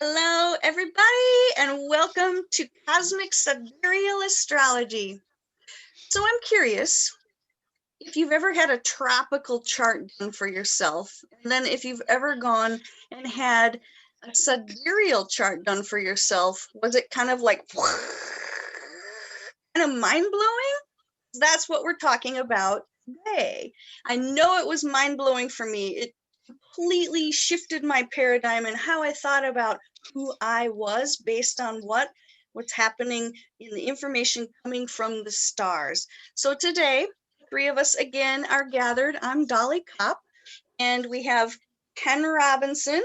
Hello, everybody, and welcome to Cosmic Sidereal Astrology. So I'm curious if you've ever had a tropical chart done for yourself, and then if you've ever gone and had a sidereal chart done for yourself, was it kind of like kind of mind-blowing? That's what we're talking about today. I know it was mind-blowing for me. It completely shifted my paradigm and how I thought about who I was based on what's happening in the information coming from the stars. So today, three of us again are gathered. I'm Dolly Kaupp, and we have Ken Robinson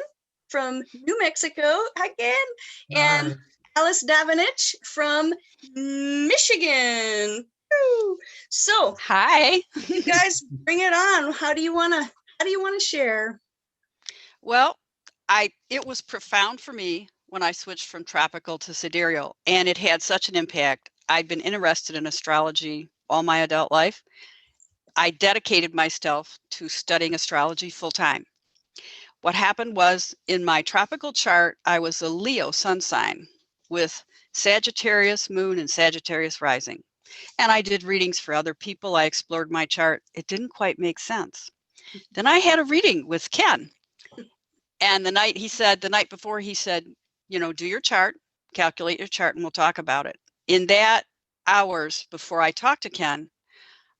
from New Mexico again, and Hi. Alice Davinich from Michigan. Woo! So Hi. you guys bring it on. How do you want to share? Well, it was profound for me when I switched from tropical to sidereal, and it had such an impact. I'd been interested in astrology all my adult life. I dedicated myself to studying astrology full time. What happened was, in my tropical chart, I was a Leo sun sign with Sagittarius moon and Sagittarius rising. And I did readings for other people. I explored my chart. It didn't quite make sense. Then I had a reading with Ken. And the night before, he said, do your chart, calculate your chart, and we'll talk about it. In that hours before I talked to Ken,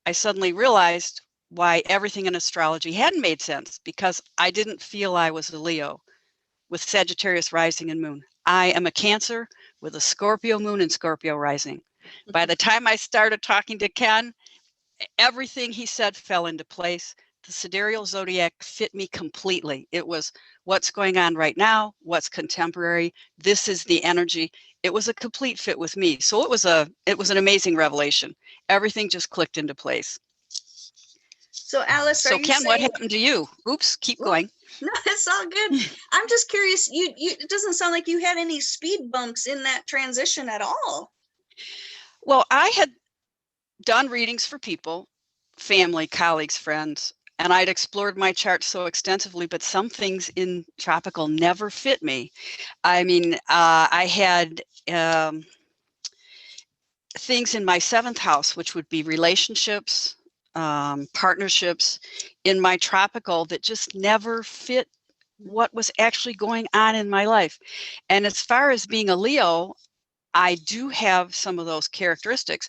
I suddenly realized why everything in astrology hadn't made sense, because I didn't feel I was a Leo with Sagittarius rising and moon. I am a Cancer with a Scorpio moon and Scorpio rising. By the time I started talking to Ken, everything he said fell into place. The sidereal zodiac fit me completely. It was what's going on right now, what's contemporary. This is the energy. It was a complete fit with me. So it was an amazing revelation. Everything just clicked into place. So Alice, so Ken, what happened to you? Oops, keep going. No, it's all good. I'm just curious. It doesn't sound like you had any speed bumps in that transition at all. Well, I had done readings for people, family, colleagues, friends, and I'd explored my chart so extensively, but some things in tropical never fit me. I mean, I had things in my 7th house, which would be relationships, partnerships in my tropical that just never fit what was actually going on in my life. And as far as being a Leo, I do have some of those characteristics.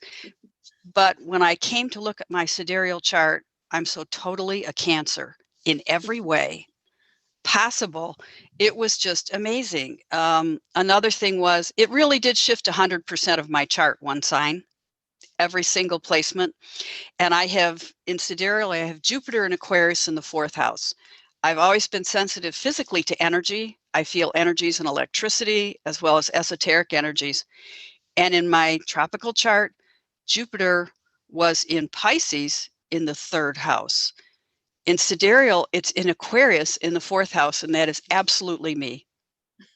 But when I came to look at my sidereal chart, I'm so totally a Cancer in every way possible. It was just amazing. Another thing was, it really did shift 100% of my chart, one sign, every single placement. And I have, in sidereal, I have Jupiter and Aquarius in the 4th house. I've always been sensitive physically to energy. I feel energies and electricity, as well as esoteric energies. And in my tropical chart, Jupiter was in Pisces in the 3rd house. In sidereal, it's in Aquarius in the 4th house, and that is absolutely me.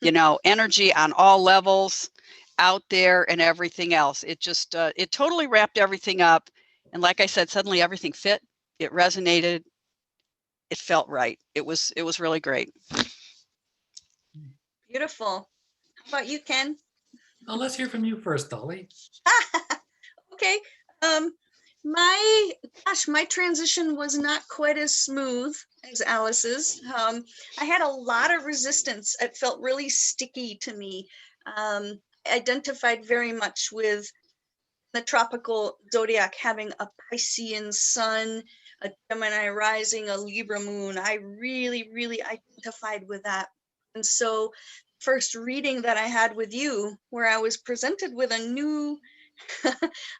Energy on all levels, out there, and everything else. It just, it totally wrapped everything up. And like I said, suddenly everything fit. It resonated. It felt right. It was really great. Beautiful. How about you, Ken? Well, let's hear from you first, Dolly. Okay. My transition was not quite as smooth as Alice's. I had a lot of resistance. It felt really sticky to me. I identified very much with the tropical zodiac having a Piscean sun, a Gemini rising, a Libra moon. I really, really identified with that. And so first reading that I had with you, where I was presented with a new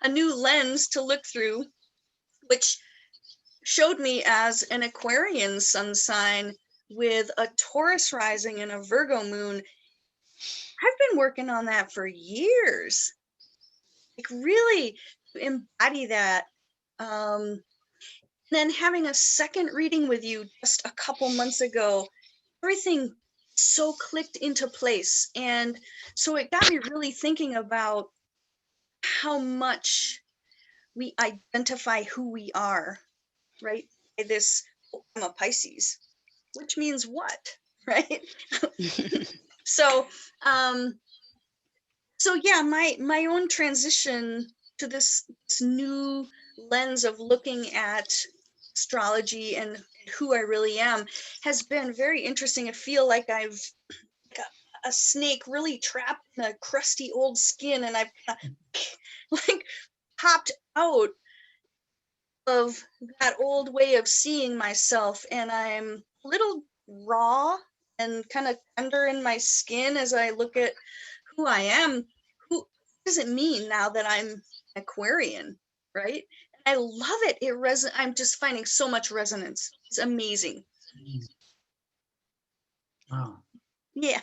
a new lens to look through, which showed me as an Aquarian sun sign with a Taurus rising and a Virgo moon. I've been working on that for years, like really to embody that. Then having a second reading with you just a couple months ago, everything so clicked into place. And so it got me really thinking about how much we identify who we are, right? By this, I'm a Pisces, which means what, right? So, um, so yeah, my own transition to this new lens of looking at astrology and who I really am has been very interesting. I feel like I've like a snake really trapped in a crusty old skin, and I've like popped out of that old way of seeing myself, and I'm a little raw and kind of tender in my skin as I look at who I am. Who does it mean now that I'm Aquarian, right? And I love it. I'm just finding so much resonance. It's amazing. Wow. Yeah.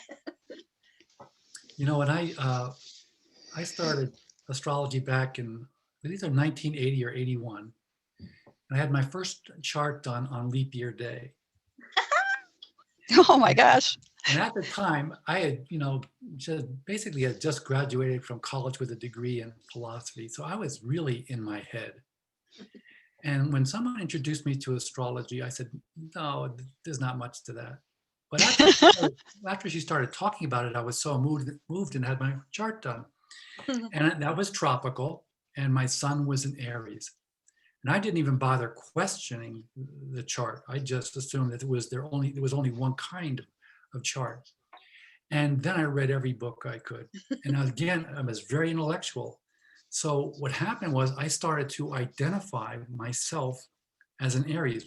You know, when I started astrology back in either 1980 or 81. I had my first chart done on leap year day. Oh my gosh. And at the time, I had, just graduated from college with a degree in philosophy. So I was really in my head. And when someone introduced me to astrology, I said, no, there's not much to that. But after she started talking about it, I was so moved and had my chart done. And that was tropical. And my sun was in Aries. And I didn't even bother questioning the chart. I just assumed that there was only one kind of chart. And then I read every book I could. And again, I was very intellectual. So what happened was I started to identify myself as an Aries.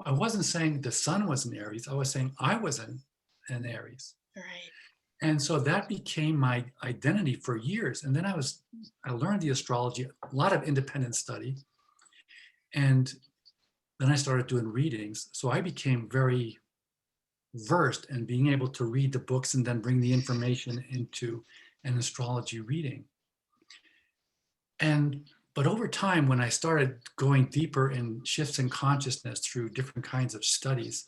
I wasn't saying the sun was an Aries. I was saying I was an Aries. Right. And so that became my identity for years. And then I learned the astrology, a lot of independent study. And then I started doing readings. So I became very versed in being able to read the books and then bring the information into an astrology reading. But over time, when I started going deeper in shifts in consciousness through different kinds of studies,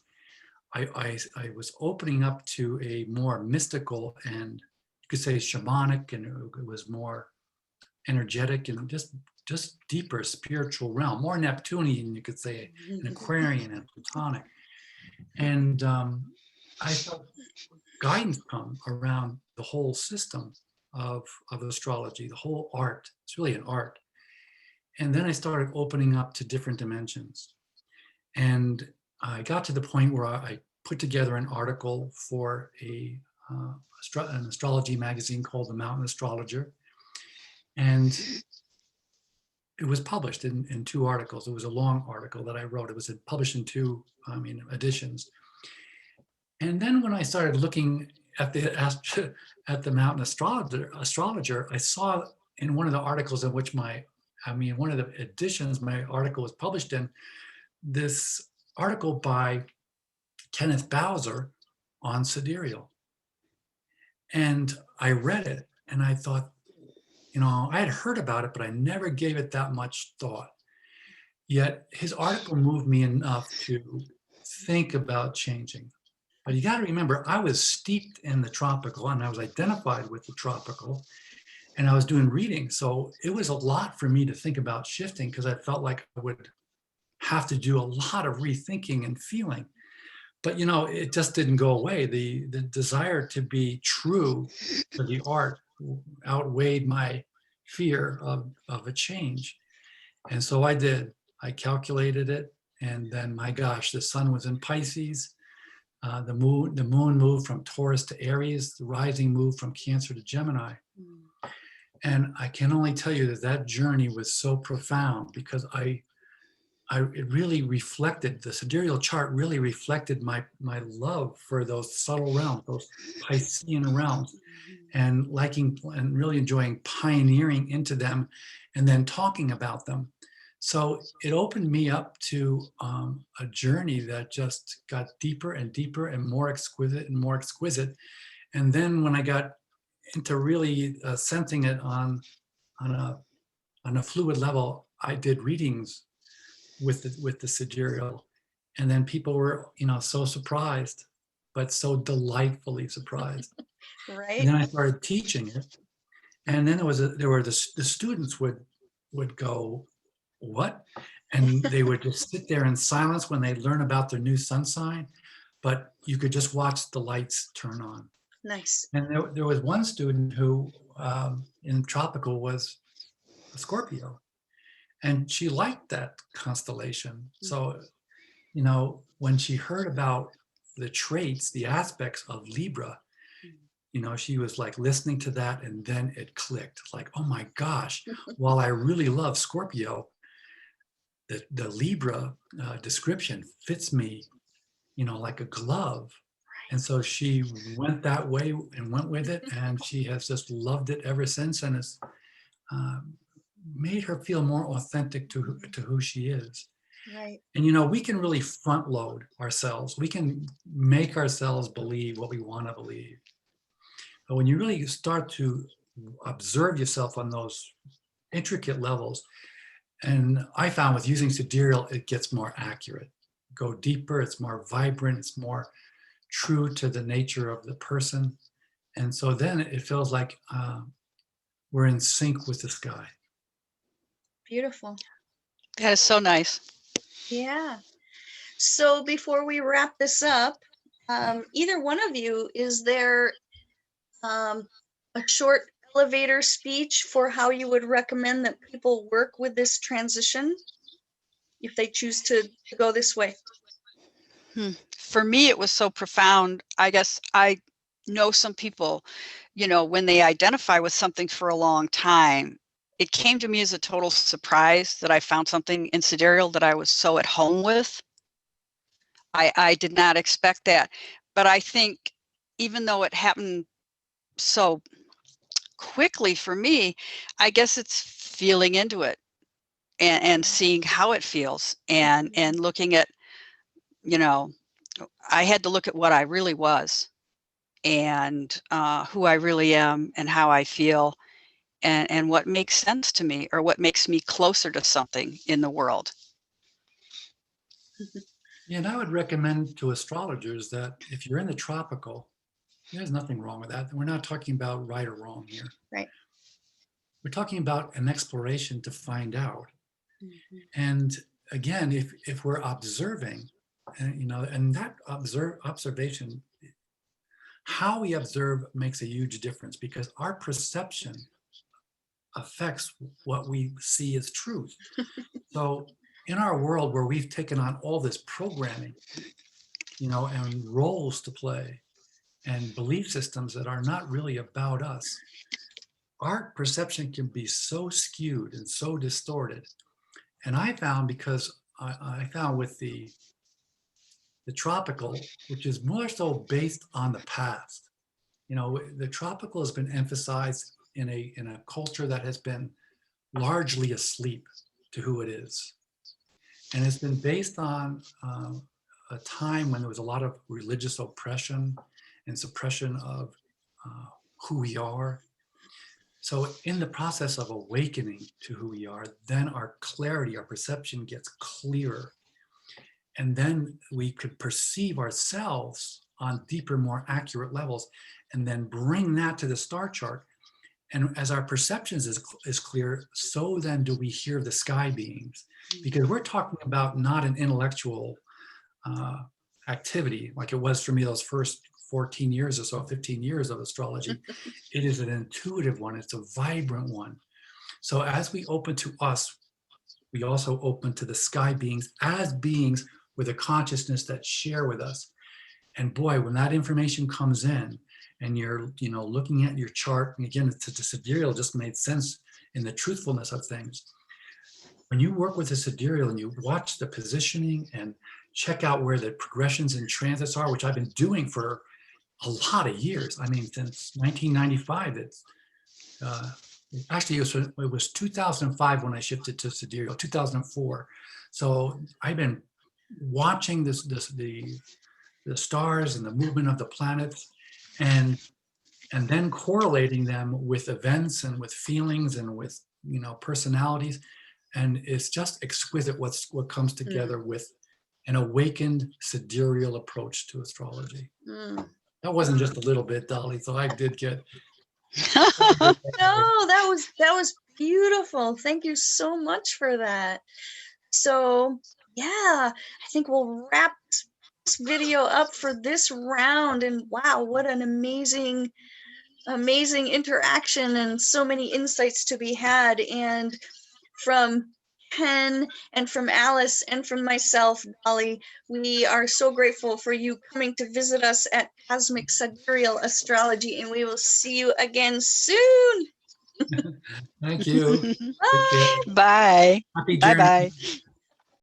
I was opening up to a more mystical and you could say shamanic, and it was more energetic and just deeper spiritual realm, more Neptunian, you could say, an Aquarian and Plutonic. And I felt guidance come around the whole system of astrology, the whole art. It's really an art. And then I started opening up to different dimensions. And I got to the point where I put together an article for an astrology magazine called The Mountain Astrologer. And it was published in 2 articles. It was a long article that I wrote. It was published in 2 editions. And then when I started looking at the Mountain Astrologer, I saw in one of the articles in which one of the editions my article was published in, this article by Kenneth Bowser on Sidereal. And I read it and I thought, I had heard about it, but I never gave it that much thought. Yet his article moved me enough to think about changing. But you got to remember, I was steeped in the tropical and I was identified with the tropical and I was doing reading. So it was a lot for me to think about shifting because I felt like I would have to do a lot of rethinking and feeling. But, it just didn't go away. The desire to be true to the art outweighed my fear of a change. And so I did. I calculated it. And then, my gosh, the sun was in Pisces. The moon moved from Taurus to Aries. The rising moved from Cancer to Gemini. And I can only tell you that journey was so profound because it really reflected, the sidereal chart really reflected my love for those subtle realms, those Piscean realms, and liking and really enjoying pioneering into them and then talking about them. So it opened me up to a journey that just got deeper and deeper and more exquisite and more exquisite. And then when I got into really sensing it on a fluid level, I did readings with the sidereal, and then people were so surprised, but so delightfully surprised. Right. And then I started teaching it, and then the students would go, what? And they would just sit there in silence when they learn about their new sun sign, but you could just watch the lights turn on. Nice. And there was one student who in tropical was a Scorpio, and she liked that constellation. So, you know, when she heard about the traits, the aspects of Libra, you know, she was like listening to that, and then it clicked like, oh my gosh, while I really love Scorpio, the Libra description fits me, you know, like a glove. And so she went that way and went with it, and she has just loved it ever since, and it's made her feel more authentic to who she is. Right. And you know, we can really front load ourselves. We can make ourselves believe what we want to believe. But when you really start to observe yourself on those intricate levels, and I found with using Sidereal, it gets more accurate. Go deeper, it's more vibrant, it's more true to the nature of the person. And so then it feels like we're in sync with the sky. Beautiful. That is so nice. Yeah. So before we wrap this up, either one of you, is there a short elevator speech for how you would recommend that people work with this transition if they choose to go this way? For me, it was so profound. I guess I know some people, you know, when they identify with something for a long time, it came to me as a total surprise that I found something in Sidereal that I was so at home with. I did not expect that. But I think even though it happened so quickly for me, I guess it's feeling into it and seeing how it feels and looking at, you know, I had to look at what I really was and who I really am and how I feel and what makes sense to me or what makes me closer to something in the world. Yeah, and I would recommend to astrologers that if you're in the tropical, there's nothing wrong with that. We're not talking about right or wrong here. Right. We're talking about an exploration to find out. Mm-hmm. And again, if we're observing, and you know, and that observation, how we observe makes a huge difference because our perception affects what we see as truth. So in our world where we've taken on all this programming, you know, and roles to play and belief systems that are not really about us, our perception can be so skewed and so distorted. And I found, because I found with the tropical, which is more so based on the past, you know, the tropical has been emphasized in a culture that has been largely asleep to who it is. And it's been based on a time when there was a lot of religious oppression and suppression of who we are. So in the process of awakening to who we are, then our clarity, our perception gets clearer. And then we could perceive ourselves on deeper, more accurate levels, and then bring that to the star chart. And as our perceptions is clear, so then do we hear the sky beings, because we're talking about not an intellectual activity like it was for me those first 14 years or so, 15 years of astrology. It is an intuitive one. It's a vibrant one. So as we open to us, we also open to the sky beings as beings with a consciousness that share with us. And boy, when that information comes in and you're, you know, looking at your chart, and again, the sidereal just made sense in the truthfulness of things. When you work with the sidereal and you watch the positioning and check out where the progressions and transits are, which I've been doing for a lot of years. I mean, since 1995, it's actually it was 2005 when I shifted to sidereal, 2004. So I've been watching the stars and the movement of the planets, and then correlating them with events and with feelings and with, you know, personalities. And it's just exquisite what comes together with an awakened sidereal approach to astrology. That wasn't just a little bit, Dolly, so I did get No, that was beautiful. Thank you so much for that. So yeah, I think we'll wrap this video up for this round. And wow, what an amazing interaction and so many insights to be had. And from Ken and from Alice and from myself, Dolly, we are so grateful for you coming to visit us at Cosmic Sidereal Astrology, and we will see you again soon. Thank you. Take care. Bye. Bye. Happy Bye journey. bye.